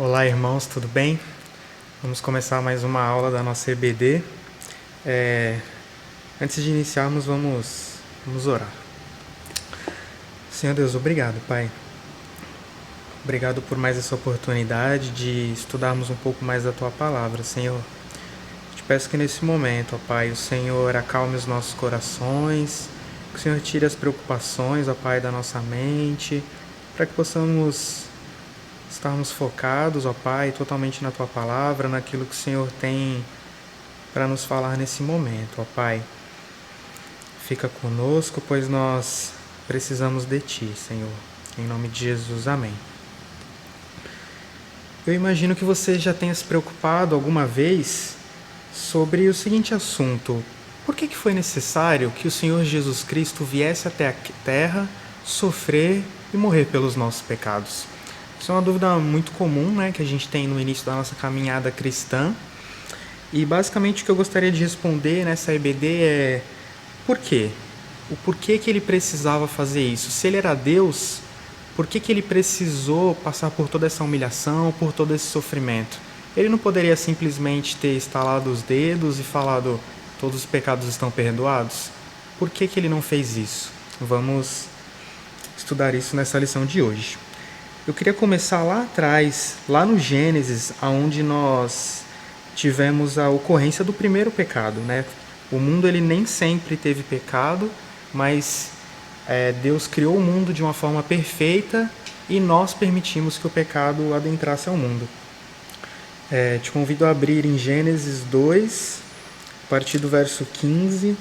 Olá, irmãos, tudo bem? Vamos começar mais uma aula da nossa EBD. Antes de iniciarmos, vamos orar. Senhor Deus, obrigado, Pai. Obrigado por mais essa oportunidade de estudarmos um pouco mais da Tua Palavra, Senhor. Te peço que nesse momento, ó Pai, o Senhor acalme os nossos corações, que o Senhor tire as preocupações, ó Pai, da nossa mente, para que possamos estarmos focados, ó Pai, totalmente na Tua Palavra, naquilo que o Senhor tem para nos falar nesse momento, ó Pai. Fica conosco, pois nós precisamos de Ti, Senhor. Em nome de Jesus, amém. Eu imagino que você já tenha se preocupado alguma vez sobre o seguinte assunto: por que foi necessário que o Senhor Jesus Cristo viesse até a Terra, sofrer e morrer pelos nossos pecados? Isso é uma dúvida muito comum, né, que a gente tem no início da nossa caminhada cristã. E basicamente o que eu gostaria de responder nessa EBD é: por quê? O porquê que ele precisava fazer isso? Se ele era Deus, por que ele precisou passar por toda essa humilhação, por todo esse sofrimento? Ele não poderia simplesmente ter estalado os dedos e falado: todos os pecados estão perdoados? Por que ele não fez isso? Vamos estudar isso nessa lição de hoje. Eu queria começar lá atrás, lá no Gênesis, onde nós tivemos a ocorrência do primeiro pecado, né? O mundo ele nem sempre teve pecado, mas Deus criou o mundo de uma forma perfeita e nós permitimos que o pecado adentrasse ao mundo. Te convido a abrir em Gênesis 2, a partir do verso 15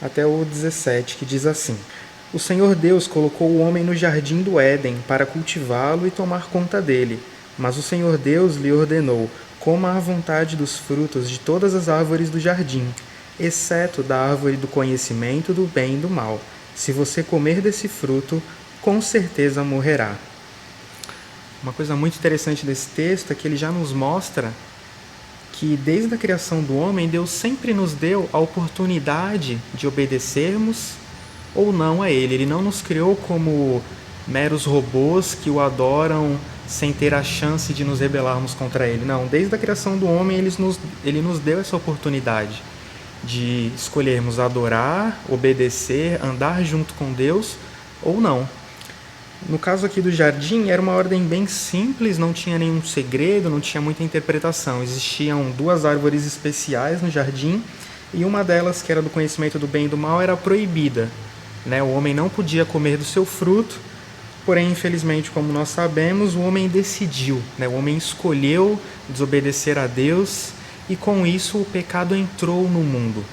até o 17, que diz assim: O Senhor Deus colocou o homem no jardim do Éden para cultivá-lo e tomar conta dele. Mas o Senhor Deus lhe ordenou: coma à vontade dos frutos de todas as árvores do jardim, exceto da árvore do conhecimento do bem e do mal. Se você comer desse fruto, com certeza morrerá. Uma coisa muito interessante desse texto é que ele já nos mostra que desde a criação do homem, Deus sempre nos deu a oportunidade de obedecermos ou não a Ele. Ele não nos criou como meros robôs que o adoram sem ter a chance de nos rebelarmos contra Ele. Não, desde a criação do homem, Ele nos deu essa oportunidade de escolhermos adorar, obedecer, andar junto com Deus ou não. No caso aqui do jardim, era uma ordem bem simples, não tinha nenhum segredo, não tinha muita interpretação. Existiam duas árvores especiais no jardim e uma delas, que era do conhecimento do bem e do mal, era proibida. O homem não podia comer do seu fruto, porém, infelizmente, como nós sabemos, o homem decidiu, o homem escolheu desobedecer a Deus e com isso o pecado entrou no mundo.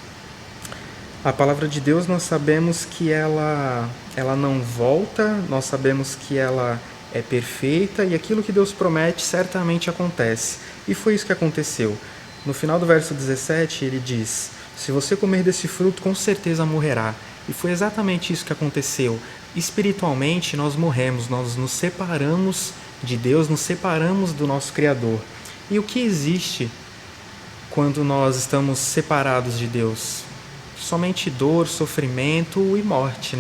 A palavra de Deus, nós sabemos que ela não volta, nós sabemos que ela é perfeita e aquilo que Deus promete certamente acontece. E foi isso que aconteceu. No final do verso 17, ele diz: se você comer desse fruto, com certeza morrerá. E foi exatamente isso que aconteceu. Espiritualmente, nós morremos, nós nos separamos de Deus, nos separamos do nosso Criador. E o que existe quando nós estamos separados de Deus? Somente dor, sofrimento e morte,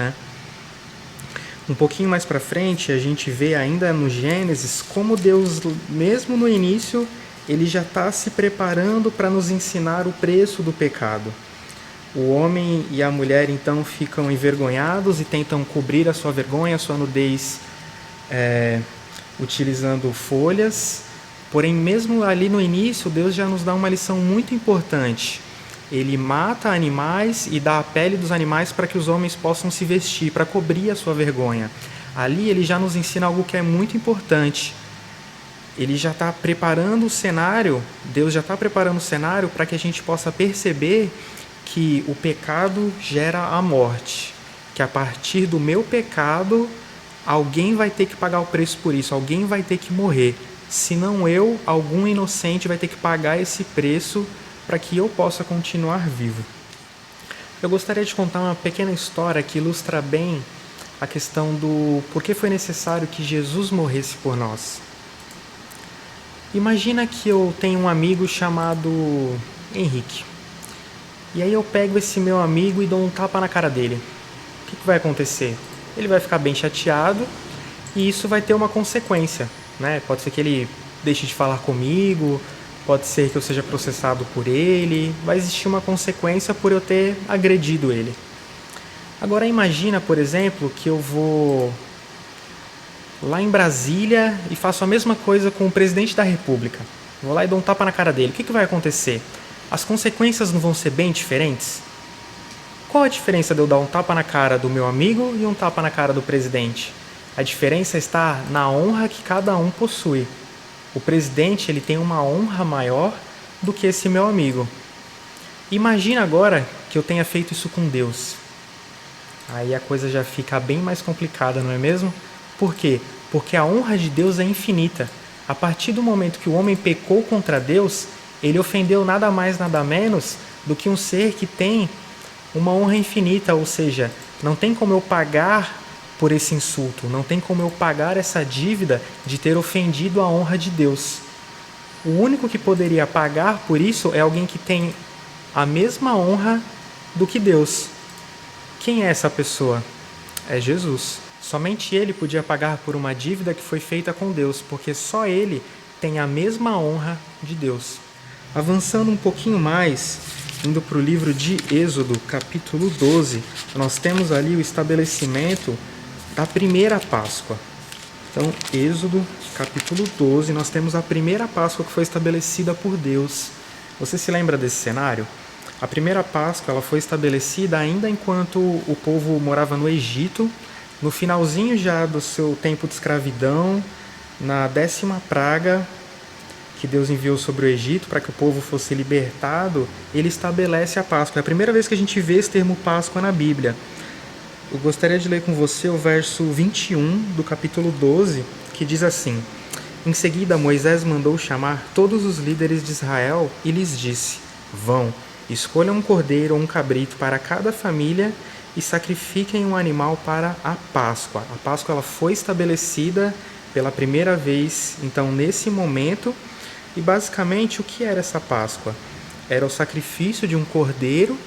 Um pouquinho mais para frente, a gente vê ainda no Gênesis como Deus, mesmo no início, ele já está se preparando para nos ensinar o preço do pecado. O homem e a mulher, então, ficam envergonhados e tentam cobrir a sua vergonha, a sua nudez, utilizando folhas. Porém, mesmo ali no início, Deus já nos dá uma lição muito importante. Ele mata animais e dá a pele dos animais para que os homens possam se vestir, para cobrir a sua vergonha. Ali ele já nos ensina algo que é muito importante. Ele já está preparando o cenário, Deus já está preparando o cenário para que a gente possa perceber que o pecado gera a morte. Que a partir do meu pecado, alguém vai ter que pagar o preço por isso, alguém vai ter que morrer. Se não eu, algum inocente vai ter que pagar esse preço para que eu possa continuar vivo. Eu gostaria de contar uma pequena história que ilustra bem a questão do porquê foi necessário que Jesus morresse por nós. Imagina que eu tenho um amigo chamado Henrique. E aí eu pego esse meu amigo e dou um tapa na cara dele. O que vai acontecer? Ele vai ficar bem chateado e isso vai ter uma consequência. Pode ser que ele deixe de falar comigo, pode ser que eu seja processado por ele, vai existir uma consequência por eu ter agredido ele. Agora imagina, por exemplo, que eu vou lá em Brasília e faço a mesma coisa com o presidente da República. Vou lá e dou um tapa na cara dele. O que vai acontecer? As consequências não vão ser bem diferentes? Qual a diferença de eu dar um tapa na cara do meu amigo e um tapa na cara do presidente? A diferença está na honra que cada um possui. O presidente ele tem uma honra maior do que esse meu amigo. Imagina agora que eu tenha feito isso com Deus. Aí a coisa já fica bem mais complicada, não é mesmo? Por quê? Porque a honra de Deus é infinita. A partir do momento que o homem pecou contra Deus, ele ofendeu nada mais, nada menos do que um ser que tem uma honra infinita, ou seja, não tem como eu pagar por esse insulto, não tem como eu pagar essa dívida de ter ofendido a honra de Deus. O único que poderia pagar por isso é alguém que tem a mesma honra do que Deus. Quem é essa pessoa? É Jesus. Somente Ele podia pagar por uma dívida que foi feita com Deus, porque só Ele tem a mesma honra de Deus. Avançando um pouquinho mais, indo para o livro de Êxodo, capítulo 12, nós temos ali o estabelecimento da primeira Páscoa. Então, Êxodo, capítulo 12, nós temos a primeira Páscoa que foi estabelecida por Deus. Você se lembra desse cenário? A primeira Páscoa ela foi estabelecida ainda enquanto o povo morava no Egito, no finalzinho já do seu tempo de escravidão, na 10ª praga que Deus enviou sobre o Egito para que o povo fosse libertado, ele estabelece a Páscoa. É a primeira vez que a gente vê esse termo Páscoa na Bíblia. Eu gostaria de ler com você o verso 21 do capítulo 12, que diz assim: Em seguida, Moisés mandou chamar todos os líderes de Israel e lhes disse: Vão, escolham um cordeiro ou um cabrito para cada família e sacrifiquem um animal para a Páscoa. A Páscoa ela foi estabelecida pela primeira vez, então, nesse momento. E basicamente o que era essa Páscoa? Era o sacrifício de um cordeiro.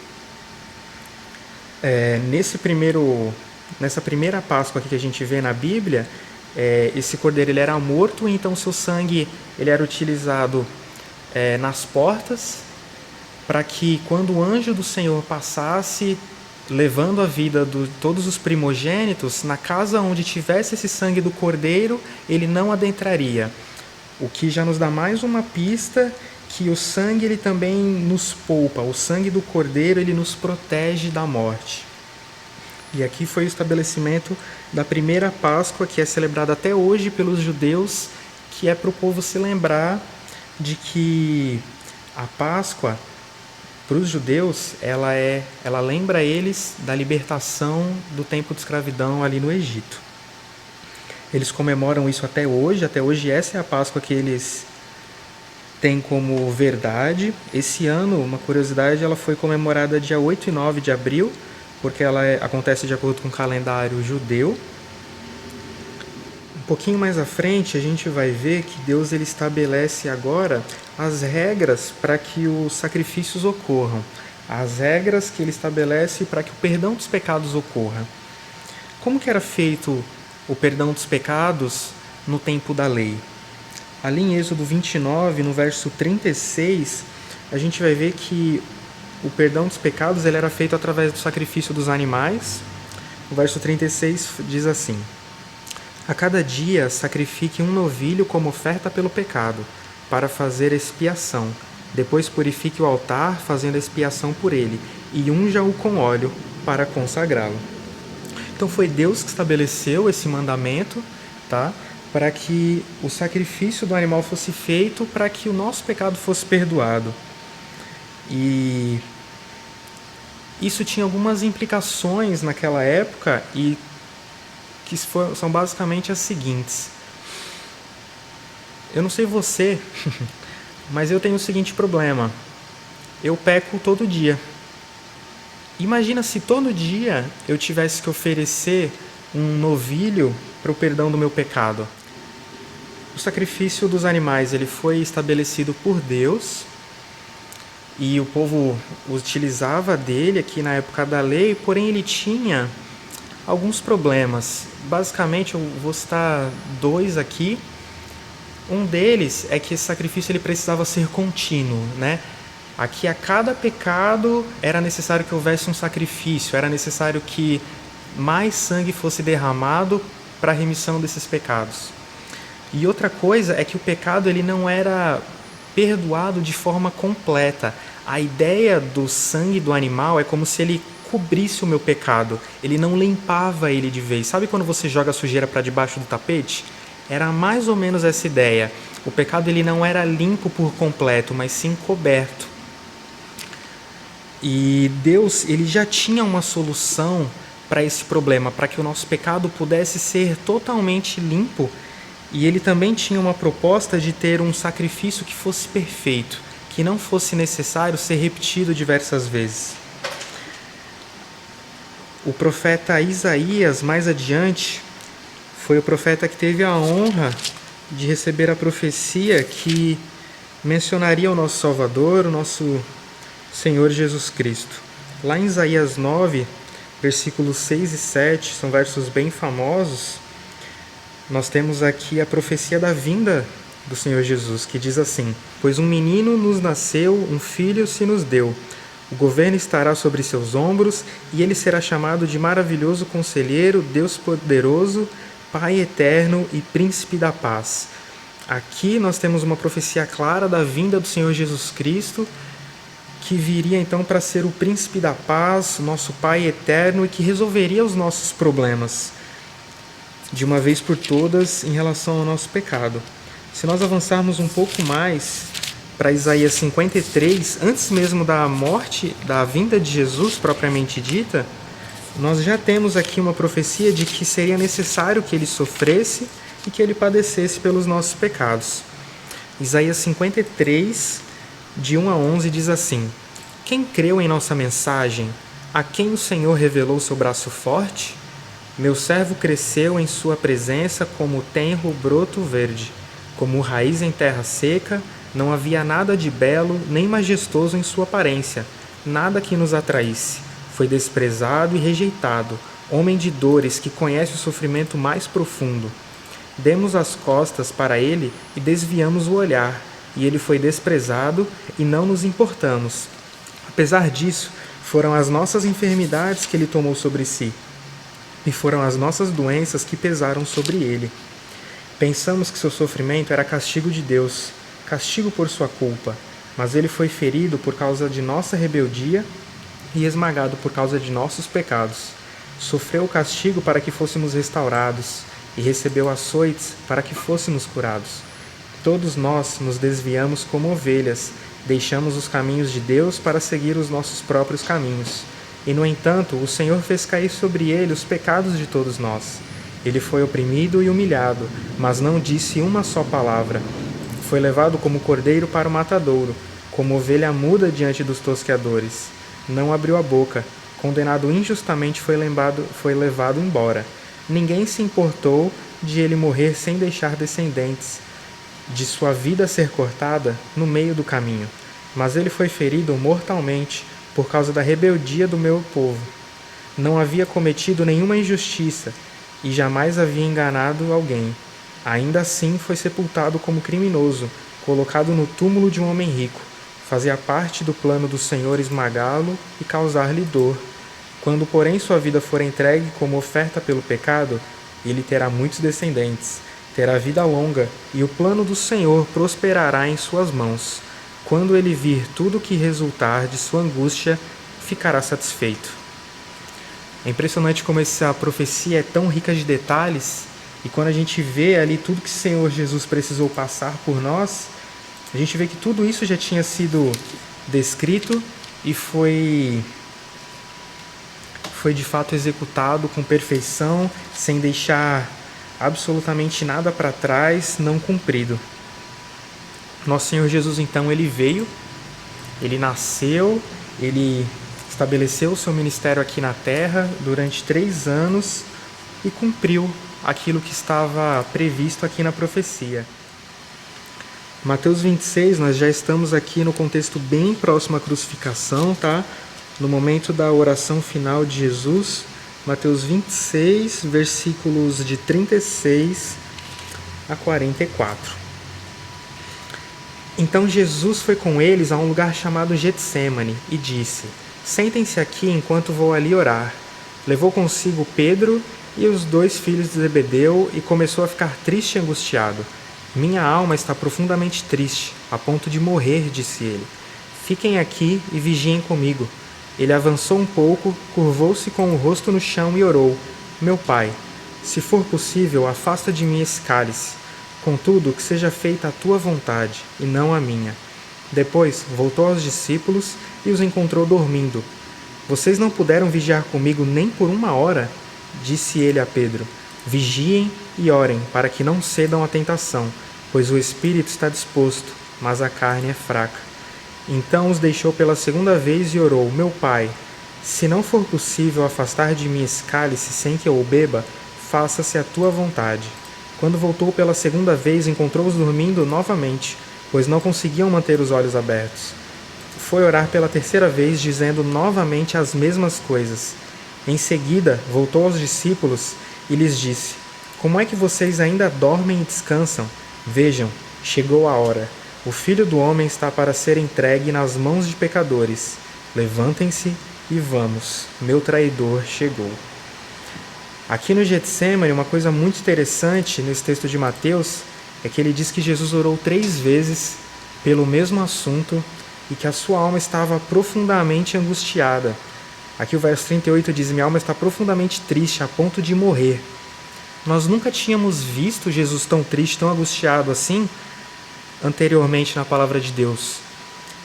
Nessa primeira Páscoa aqui que a gente vê na Bíblia, esse cordeiro ele era morto, então seu sangue ele era utilizado nas portas, para que quando o anjo do Senhor passasse, levando a vida de todos os primogênitos, na casa onde tivesse esse sangue do cordeiro, ele não adentraria. O que já nos dá mais uma pista que o sangue ele também nos poupa, o sangue do cordeiro ele nos protege da morte. E aqui foi o estabelecimento da primeira Páscoa, que é celebrada até hoje pelos judeus, que é para o povo se lembrar de que a Páscoa, para os judeus, ela lembra eles da libertação do tempo de escravidão ali no Egito. Eles comemoram isso até hoje essa é a Páscoa que eles têm como verdade. Esse ano, uma curiosidade, ela foi comemorada dia 8 e 9 de abril, porque ela acontece de acordo com o calendário judeu. Um pouquinho mais à frente, a gente vai ver que Deus ele estabelece agora as regras para que os sacrifícios ocorram, as regras que ele estabelece para que o perdão dos pecados ocorra. Como que era feito o perdão dos pecados no tempo da lei? Ali em Êxodo 29, no verso 36, a gente vai ver que o perdão dos pecados ele era feito através do sacrifício dos animais. O verso 36 diz assim: A cada dia sacrifique um novilho como oferta pelo pecado, para fazer expiação. Depois purifique o altar, fazendo expiação por ele, e unja-o com óleo, para consagrá-lo. Então foi Deus que estabeleceu esse mandamento, tá? Para que o sacrifício do animal fosse feito para que o nosso pecado fosse perdoado. E isso tinha algumas implicações naquela época e que são basicamente as seguintes. Eu não sei você, mas eu tenho o seguinte problema. Eu peco todo dia. Imagina se todo dia eu tivesse que oferecer um novilho para o perdão do meu pecado. O sacrifício dos animais ele foi estabelecido por Deus e o povo utilizava dele aqui na época da lei, porém ele tinha alguns problemas. Basicamente, eu vou citar dois aqui. Um deles é que esse sacrifício ele precisava ser contínuo, né? Aqui a cada pecado era necessário que houvesse um sacrifício, era necessário que mais sangue fosse derramado para a remissão desses pecados. E outra coisa é que o pecado ele não era perdoado de forma completa. A ideia do sangue do animal é como se ele cobrisse o meu pecado, ele não limpava ele de vez. Sabe quando você joga a sujeira para debaixo do tapete? Era mais ou menos essa ideia. O pecado ele não era limpo por completo, mas sim coberto. E Deus ele já tinha uma solução para esse problema, para que o nosso pecado pudesse ser totalmente limpo. E ele também tinha uma proposta de ter um sacrifício que fosse perfeito, que não fosse necessário ser repetido diversas vezes. O profeta Isaías, mais adiante, foi o profeta que teve a honra de receber a profecia que mencionaria o nosso Salvador, o nosso Senhor Jesus Cristo. Lá em Isaías 9, versículos 6 e 7, são versos bem famosos, nós temos aqui a profecia da vinda do Senhor Jesus, que diz assim: Pois um menino nos nasceu, um filho se nos deu. O governo estará sobre seus ombros, e ele será chamado de maravilhoso conselheiro, Deus poderoso, Pai eterno e príncipe da paz. Aqui nós temos uma profecia clara da vinda do Senhor Jesus Cristo, que viria então para ser o príncipe da paz, nosso Pai eterno, e que resolveria os nossos problemas de uma vez por todas em relação ao nosso pecado. Se nós avançarmos um pouco mais para Isaías 53, antes mesmo da morte, da vinda de Jesus propriamente dita, nós já temos aqui uma profecia de que seria necessário que ele sofresse e que ele padecesse pelos nossos pecados. Isaías 53, de 1 a 11, diz assim: Quem creu em nossa mensagem? A quem o Senhor revelou seu braço forte? Meu servo cresceu em sua presença como tenro broto verde, como raiz em terra seca. Não havia nada de belo nem majestoso em sua aparência, nada que nos atraísse. Foi desprezado e rejeitado, homem de dores que conhece o sofrimento mais profundo. Demos as costas para ele e desviamos o olhar, e ele foi desprezado e não nos importamos. Apesar disso, foram as nossas enfermidades que ele tomou sobre si, e foram as nossas doenças que pesaram sobre ele. Pensamos que seu sofrimento era castigo de Deus, castigo por sua culpa, mas ele foi ferido por causa de nossa rebeldia e esmagado por causa de nossos pecados. Sofreu o castigo para que fôssemos restaurados, e recebeu açoites para que fôssemos curados. Todos nós nos desviamos como ovelhas, deixamos os caminhos de Deus para seguir os nossos próprios caminhos. E, no entanto, o Senhor fez cair sobre ele os pecados de todos nós. Ele foi oprimido e humilhado, mas não disse uma só palavra. Foi levado como cordeiro para o matadouro, como ovelha muda diante dos tosqueadores. Não abriu a boca, condenado injustamente foi levado embora. Ninguém se importou de ele morrer sem deixar descendentes, de sua vida ser cortada no meio do caminho. Mas ele foi ferido mortalmente, por causa da rebeldia do meu povo. Não havia cometido nenhuma injustiça e jamais havia enganado alguém. Ainda assim foi sepultado como criminoso, colocado no túmulo de um homem rico. Fazia parte do plano do Senhor esmagá-lo e causar-lhe dor. Quando, porém, sua vida for entregue como oferta pelo pecado, ele terá muitos descendentes, terá vida longa, e o plano do Senhor prosperará em suas mãos. Quando ele vir tudo o que resultar de sua angústia, ficará satisfeito. É impressionante como essa profecia é tão rica de detalhes, e quando a gente vê ali tudo que o Senhor Jesus precisou passar por nós, a gente vê que tudo isso já tinha sido descrito e foi de fato executado com perfeição, sem deixar absolutamente nada para trás, não cumprido. Nosso Senhor Jesus, então, ele veio, ele nasceu, ele estabeleceu o seu ministério aqui na Terra durante 3 anos e cumpriu aquilo que estava previsto aqui na profecia. Mateus 26, nós já estamos aqui no contexto bem próximo à crucificação, tá? No momento da oração final de Jesus. Mateus 26, versículos de 36 a 44. Então Jesus foi com eles a um lugar chamado Getsêmani e disse: Sentem-se aqui enquanto vou ali orar. Levou consigo Pedro e os 2 filhos de Zebedeu e começou a ficar triste e angustiado. Minha alma está profundamente triste, a ponto de morrer, disse ele. Fiquem aqui e vigiem comigo. Ele avançou um pouco, curvou-se com o rosto no chão e orou: Meu pai, se for possível, afasta de mim esse cálice. Contudo, que seja feita a tua vontade, e não a minha. Depois voltou aos discípulos e os encontrou dormindo. Vocês não puderam vigiar comigo nem por 1 hora? Disse ele a Pedro: Vigiem e orem, para que não cedam à tentação, pois o espírito está disposto, mas a carne é fraca. Então os deixou pela 2ª vez e orou: Meu pai, se não for possível afastar de mim esse cálice sem que eu o beba, faça-se a tua vontade. Quando voltou pela 2ª vez, encontrou-os dormindo novamente, pois não conseguiam manter os olhos abertos. Foi orar pela 3ª vez, dizendo novamente as mesmas coisas. Em seguida, voltou aos discípulos e lhes disse: Como é que vocês ainda dormem e descansam? Vejam, chegou a hora. O Filho do Homem está para ser entregue nas mãos de pecadores. Levantem-se e vamos. Meu traidor chegou. Aqui no Getsêmani, uma coisa muito interessante nesse texto de Mateus é que ele diz que Jesus orou 3 vezes pelo mesmo assunto e que a sua alma estava profundamente angustiada. Aqui o verso 38 diz: Minha alma está profundamente triste, a ponto de morrer. Nós nunca tínhamos visto Jesus tão triste, tão angustiado assim, anteriormente na palavra de Deus.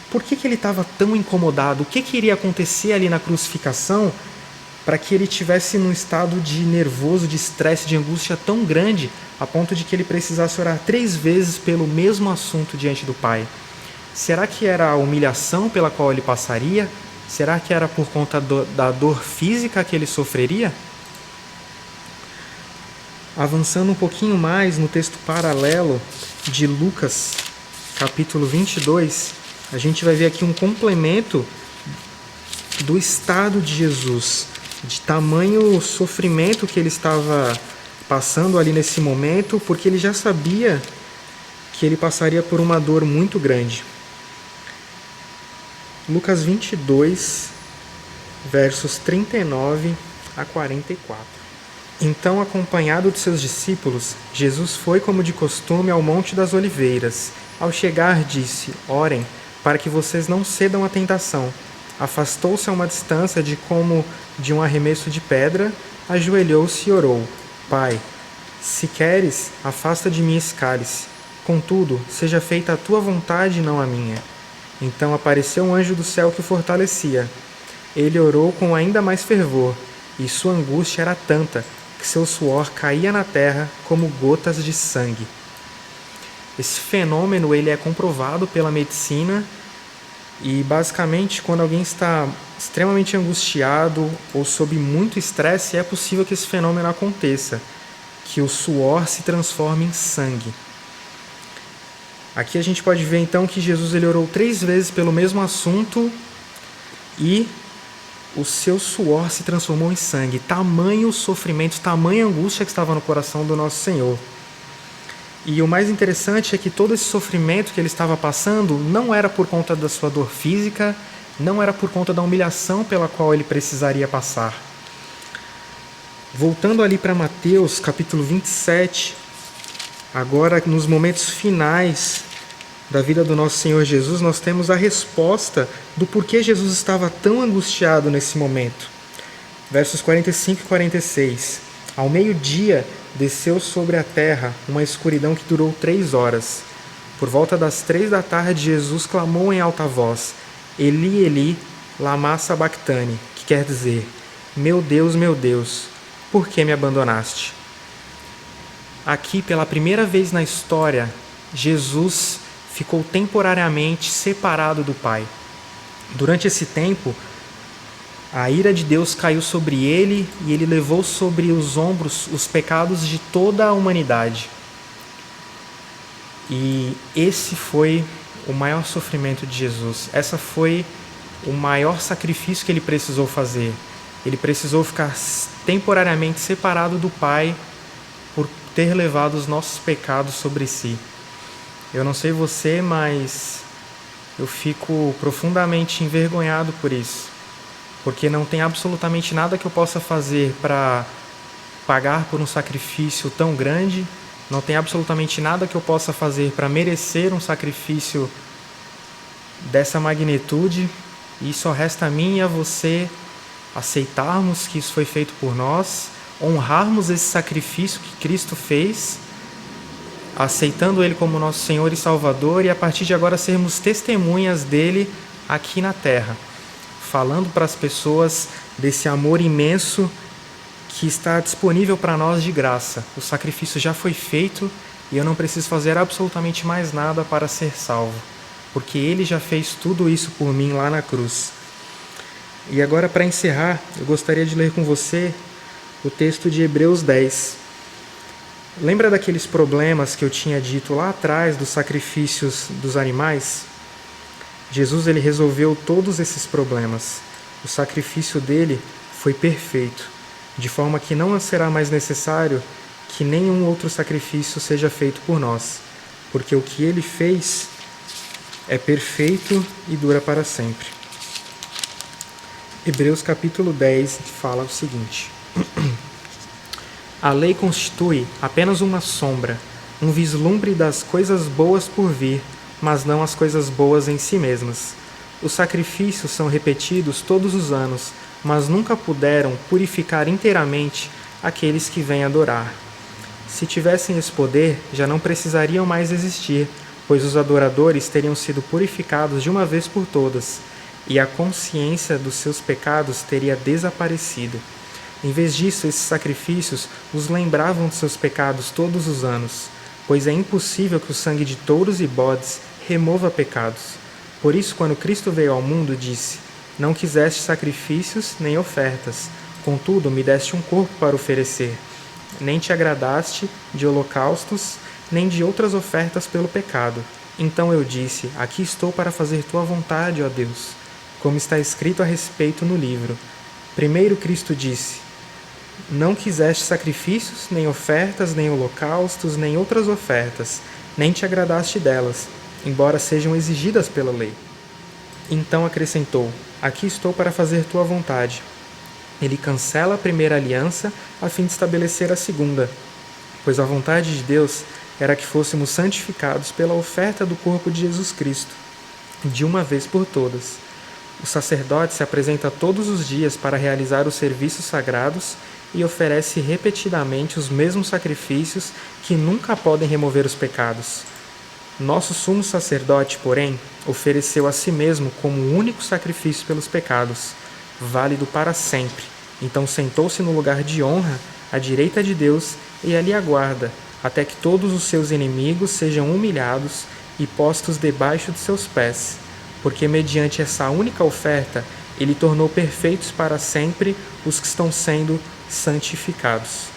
Por que ele estava tão incomodado? O que iria acontecer ali na crucificação para que ele tivesse num estado de nervoso, de estresse, de angústia tão grande, a ponto de que ele precisasse orar 3 vezes pelo mesmo assunto diante do Pai? Será que era a humilhação pela qual ele passaria? Será que era por conta da dor física que ele sofreria? Avançando um pouquinho mais no texto paralelo de Lucas, capítulo 22, a gente vai ver aqui um complemento do estado de Jesus, de tamanho sofrimento que ele estava passando ali nesse momento, porque ele já sabia que ele passaria por uma dor muito grande. Lucas 22, versos 39 a 44. Então, acompanhado de seus discípulos, Jesus foi, como de costume, ao Monte das Oliveiras. Ao chegar, disse: Orem, para que vocês não cedam à tentação. Afastou-se a uma distância como de um arremesso de pedra, ajoelhou-se e orou: Pai, se queres, afasta de mim esse cálice. Contudo, seja feita a tua vontade e não a minha. Então apareceu um anjo do céu que o fortalecia. Ele orou com ainda mais fervor, e sua angústia era tanta que seu suor caía na terra como gotas de sangue. Esse fenômeno ele é comprovado pela medicina e, basicamente, quando alguém está extremamente angustiado ou sob muito estresse, é possível que esse fenômeno aconteça, que o suor se transforme em sangue. Aqui a gente pode ver então que Jesus ele orou 3 vezes pelo mesmo assunto e o seu suor se transformou em sangue. Tamanho sofrimento, tamanha angústia que estava no coração do nosso Senhor. E o mais interessante é que todo esse sofrimento que ele estava passando não era por conta da sua dor física, não era por conta da humilhação pela qual ele precisaria passar. Voltando ali para Mateus, capítulo 27, agora nos momentos finais da vida do nosso Senhor Jesus, nós temos a resposta do porquê Jesus estava tão angustiado nesse momento. Versos 45 e 46. Ao meio-dia, desceu sobre a terra uma escuridão que durou 3 horas. Por volta das 3 da tarde, Jesus clamou em alta voz: Eli, Eli, lama sabactani, que quer dizer: meu Deus, por que me abandonaste? Aqui, pela primeira vez na história, Jesus ficou temporariamente separado do Pai. Durante esse tempo, a ira de Deus caiu sobre ele e ele levou sobre os ombros os pecados de toda a humanidade. E esse foi o maior sofrimento de Jesus. Essa foi o maior sacrifício que ele precisou fazer. Ele precisou ficar temporariamente separado do Pai por ter levado os nossos pecados sobre si. Eu não sei você, mas eu fico profundamente envergonhado por isso, porque não tem absolutamente nada que eu possa fazer para pagar por um sacrifício tão grande, não tem absolutamente nada que eu possa fazer para merecer um sacrifício dessa magnitude, e só resta a mim e a você aceitarmos que isso foi feito por nós, honrarmos esse sacrifício que Cristo fez, aceitando Ele como nosso Senhor e Salvador, e a partir de agora sermos testemunhas dele aqui na terra, falando para as pessoas desse amor imenso que está disponível para nós de graça. O sacrifício já foi feito e eu não preciso fazer absolutamente mais nada para ser salvo, porque Ele já fez tudo isso por mim lá na cruz. E agora, para encerrar, eu gostaria de ler com você o texto de Hebreus 10. Lembra daqueles problemas que eu tinha dito lá atrás dos sacrifícios dos animais? Jesus ele resolveu todos esses problemas. O sacrifício dele foi perfeito, de forma que não será mais necessário que nenhum outro sacrifício seja feito por nós, porque o que ele fez é perfeito e dura para sempre. Hebreus capítulo 10 fala o seguinte: A lei constitui apenas uma sombra, um vislumbre das coisas boas por vir, mas não as coisas boas em si mesmas. Os sacrifícios são repetidos todos os anos, mas nunca puderam purificar inteiramente aqueles que vêm adorar. Se tivessem esse poder, já não precisariam mais existir, pois os adoradores teriam sido purificados de uma vez por todas, e a consciência dos seus pecados teria desaparecido. Em vez disso, esses sacrifícios os lembravam de seus pecados todos os anos, pois é impossível que o sangue de touros e bodes remova pecados. Por isso, quando Cristo veio ao mundo, disse: Não quiseste sacrifícios nem ofertas, contudo me deste um corpo para oferecer. Nem te agradaste de holocaustos, nem de outras ofertas pelo pecado. Então eu disse: Aqui estou para fazer tua vontade, ó Deus, como está escrito a respeito no livro. Primeiro Cristo disse: Não quiseste sacrifícios, nem ofertas, nem holocaustos, nem outras ofertas, nem te agradaste delas, embora sejam exigidas pela lei. Então acrescentou: Aqui estou para fazer tua vontade. Ele cancela a primeira aliança a fim de estabelecer a segunda, pois a vontade de Deus era que fôssemos santificados pela oferta do corpo de Jesus Cristo, de uma vez por todas. O sacerdote se apresenta todos os dias para realizar os serviços sagrados e oferece repetidamente os mesmos sacrifícios que nunca podem remover os pecados. Nosso sumo sacerdote, porém, ofereceu a si mesmo como o único sacrifício pelos pecados, válido para sempre. Então sentou-se no lugar de honra, à direita de Deus, e ali aguarda, até que todos os seus inimigos sejam humilhados e postos debaixo de seus pés. Porque mediante essa única oferta, ele tornou perfeitos para sempre os que estão sendo santificados.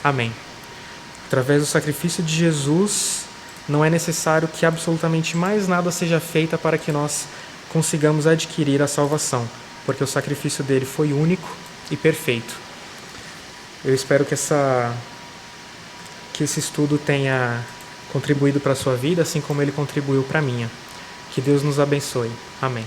Amém. Através do sacrifício de Jesus, não é necessário que absolutamente mais nada seja feito para que nós consigamos adquirir a salvação, porque o sacrifício dele foi único e perfeito. Eu espero que esse estudo tenha contribuído para a sua vida, assim como ele contribuiu para a minha. Que Deus nos abençoe. Amém.